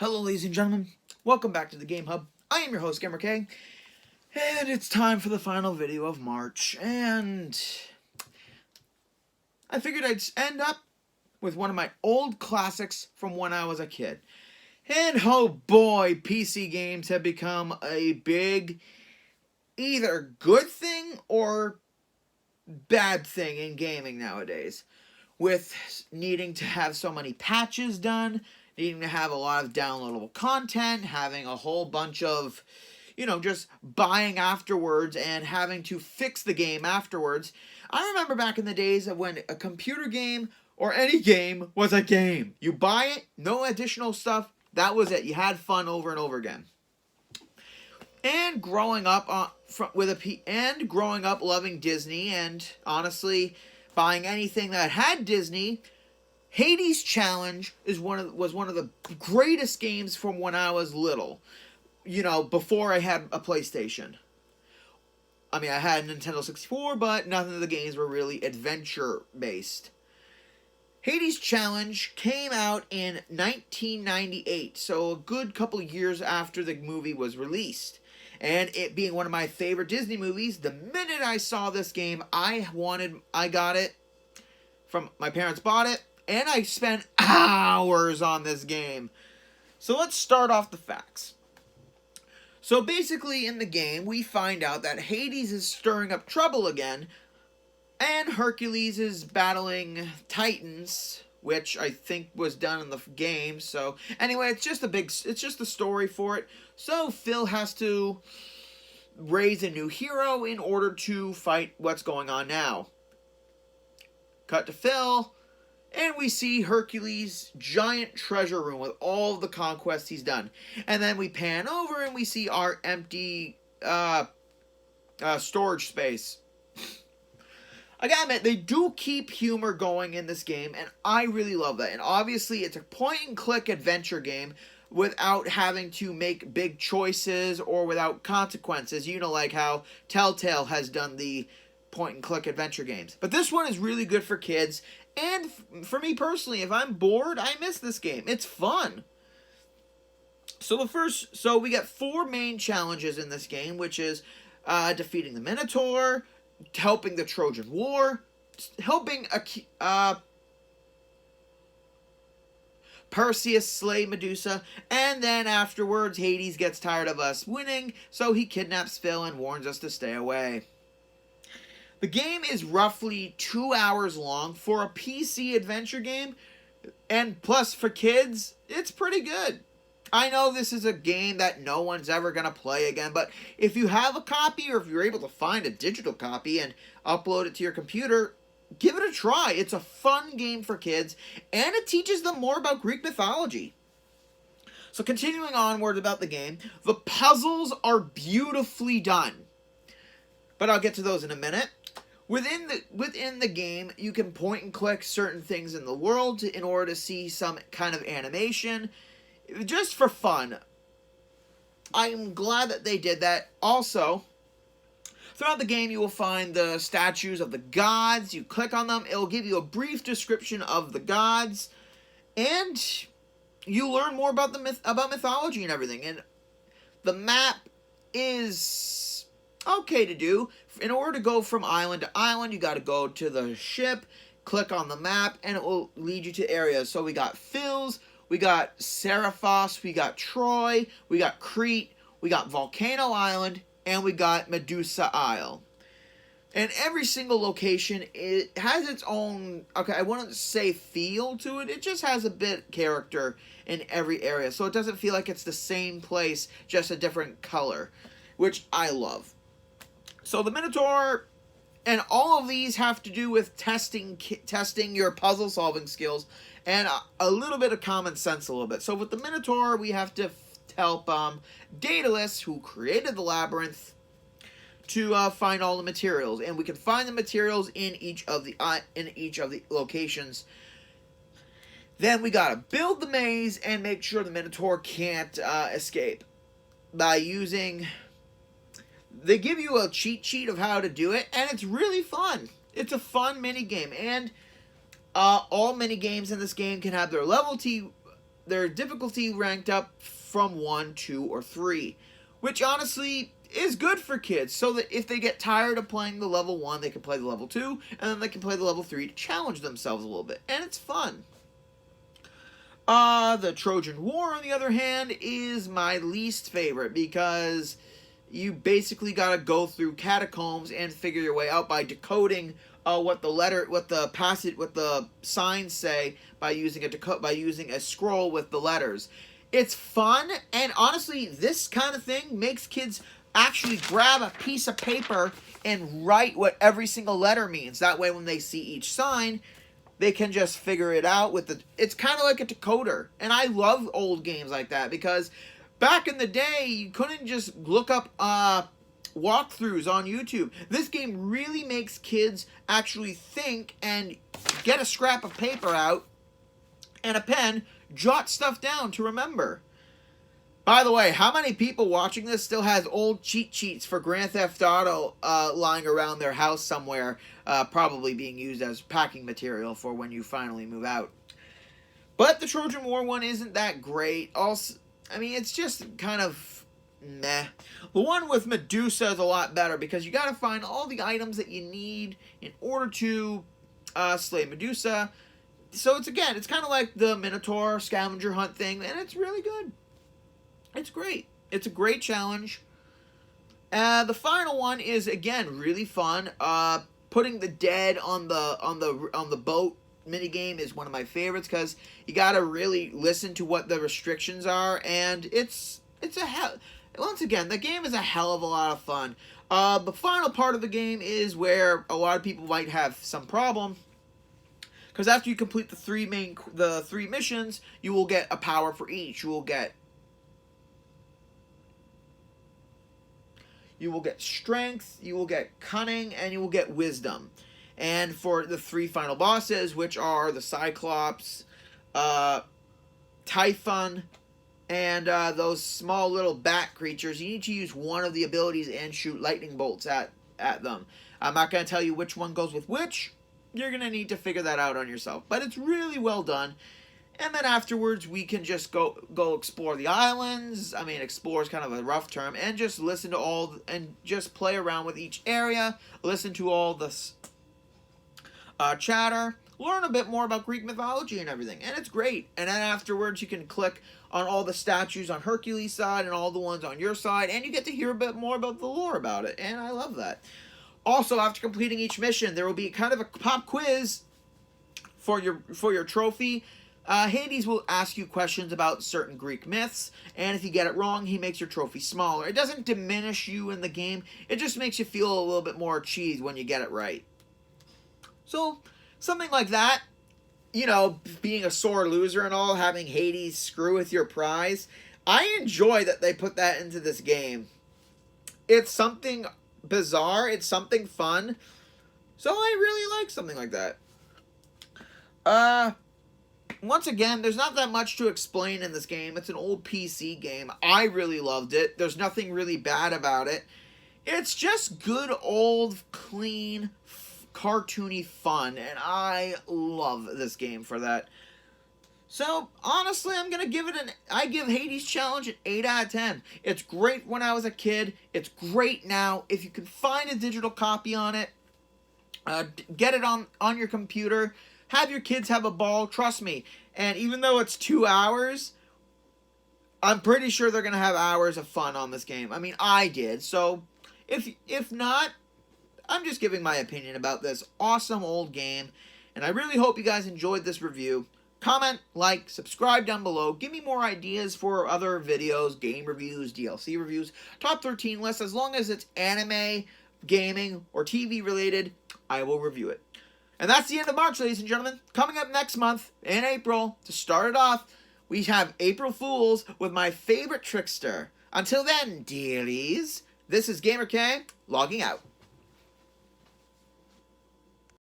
Hello, ladies and gentlemen. Welcome back to the Game Hub. I am your host, GamerK, and it's time for the final video of March. And I figured I'd end up with one of my old classics from when I was a kid. And oh boy, PC games have become a big, either good thing or bad thing in gaming nowadays. With needing to have so many patches done, needing to have a lot of downloadable content, having a whole bunch of, just buying afterwards and having to fix the game afterwards. I remember back in the days of when a computer game or any game was a game. You buy it, no additional stuff, that was it. You had fun over and over again. And growing up growing up loving Disney and honestly buying anything that had Disney, Hades Challenge was one of the greatest games from when I was little. Before I had a PlayStation. I mean, I had a Nintendo 64, but none of the games were really adventure-based. Hades Challenge came out in 1998, so a good couple of years after the movie was released. And it being one of my favorite Disney movies, the minute I saw this game, I got it from my parents bought it, and I spent hours on this game. So let's start off the facts. So basically in the game, we find out that Hades is stirring up trouble again, and Hercules is battling Titans, which I think was done in the game. So anyway, it's just a story for it. So Phil has to raise a new hero in order to fight what's going on now. Cut to Phil, and we see Hercules' giant treasure room with all of the conquests he's done. And then we pan over and we see our empty storage space. I gotta admit, they do keep humor going in this game, and I really love that. And obviously, it's a point-and-click adventure game without having to make big choices or without consequences. Like how Telltale has done the point-and-click adventure games. But this one is really good for kids, and for me personally, if I'm bored, I miss this game. It's fun. So we got 4 main challenges in this game, which is defeating the Minotaur, helping the Trojan War, helping Perseus slay Medusa, and then afterwards Hades gets tired of us winning, so he kidnaps Phil and warns us to stay away. The game is roughly 2 hours long for a PC adventure game, and plus for kids, it's pretty good. I know this is a game that no one's ever going to play again, but if you have a copy or if you're able to find a digital copy and upload it to your computer, give it a try. It's a fun game for kids, and it teaches them more about Greek mythology. So continuing onward about the game, the puzzles are beautifully done, but I'll get to those in a minute. Within the game, you can point and click certain things in the world in order to see some kind of animation, just for fun. I'm glad that they did that. Also, throughout the game, you will find the statues of the gods. You click on them, it'll give you a brief description of the gods, and you learn more about about mythology and everything. And the map is okay to do. In order to go from island to island, you got to go to the ship, click on the map, and it will lead you to areas. So we got Phil's, we got Seriphos, we got Troy, we got Crete, we got Volcano Island, and we got Medusa Isle. And every single location, it has its own, I wouldn't say feel to it, it just has a bit character in every area. So it doesn't feel like it's the same place, just a different color, which I love. So the Minotaur, and all of these have to do with testing your puzzle solving skills and a little bit of common sense a little bit. So with the Minotaur, we have to help Daedalus, who created the labyrinth, to find all the materials, and we can find the materials in each of the locations. Then we gotta build the maze and make sure the Minotaur can't escape by using. They give you a cheat sheet of how to do it, and it's really fun. It's a fun mini game, and all mini games in this game can have their their difficulty ranked up from 1, 2, or 3, which honestly is good for kids, so that if they get tired of playing the level 1, they can play the level 2, and then they can play the level 3 to challenge themselves a little bit, and it's fun. The Trojan War, on the other hand, is my least favorite, because you basically gotta go through catacombs and figure your way out by decoding what the signs say by using a scroll with the letters. It's fun, and honestly, this kind of thing makes kids actually grab a piece of paper and write what every single letter means. That way, when they see each sign, they can just figure it out it's kind of like a decoder. And I love old games like that, because back in the day, you couldn't just look up walkthroughs on YouTube. This game really makes kids actually think and get a scrap of paper out and a pen, jot stuff down to remember. By the way, how many people watching this still has old cheat sheets for Grand Theft Auto lying around their house somewhere, probably being used as packing material for when you finally move out? But the Trojan War one isn't that great. Also, I mean, it's just kind of meh. The one with Medusa is a lot better, because you gotta find all the items that you need in order to slay Medusa. So it's kind of like the Minotaur scavenger hunt thing, and it's really good. It's great. It's a great challenge. The final one is, again, really fun. Putting the dead on the boat minigame is one of my favorites, because you gotta really listen to what the restrictions are, and once again, the game is a hell of a lot of fun. The final part of the game is where a lot of people might have some problem, because after you complete the three missions, you will get a power for each. You will get strength, you will get cunning, and you will get wisdom. And for the 3 final bosses, which are the Cyclops, Typhon, and those small little bat creatures, you need to use one of the abilities and shoot lightning bolts at them. I'm not going to tell you which one goes with which. You're going to need to figure that out on yourself. But it's really well done. And then afterwards, we can just go explore the islands. I mean, explore is kind of a rough term. And just listen to just play around with each area. Listen to all the chatter. Learn a bit more about Greek mythology and everything. And it's great. And then afterwards, you can click on all the statues on Hercules' side and all the ones on your side. And you get to hear a bit more about the lore about it. And I love that. Also, after completing each mission, there will be kind of a pop quiz for your trophy. Hades will ask you questions about certain Greek myths, and if you get it wrong, he makes your trophy smaller. It doesn't diminish you in the game, it just makes you feel a little bit more achieved when you get it right. So, something like that, you know, being a sore loser and all, having Hades screw with your prize, I enjoy that they put that into this game. It's something bizarre, it's something fun, so I really like something like that. Once again, there's not that much to explain in this game. It's an old PC game. I really loved it. There's nothing really bad about it. It's just good old, clean, cartoony fun, and I love this game for that. So, honestly, I give Hades Challenge an 8 out of 10. It's great when I was a kid. It's great now. If you can find a digital copy on it, get it on your computer. Have your kids have a ball, trust me. And even though it's 2 hours, I'm pretty sure they're going to have hours of fun on this game. I mean, I did. So, if not, I'm just giving my opinion about this awesome old game. And I really hope you guys enjoyed this review. Comment, like, subscribe down below. Give me more ideas for other videos, game reviews, DLC reviews, top 13 lists. As long as it's anime, gaming, or TV related, I will review it. And that's the end of March, ladies and gentlemen. Coming up next month, in April, to start it off, we have April Fools with my favorite trickster. Until then, dearies, this is GamerK, logging out.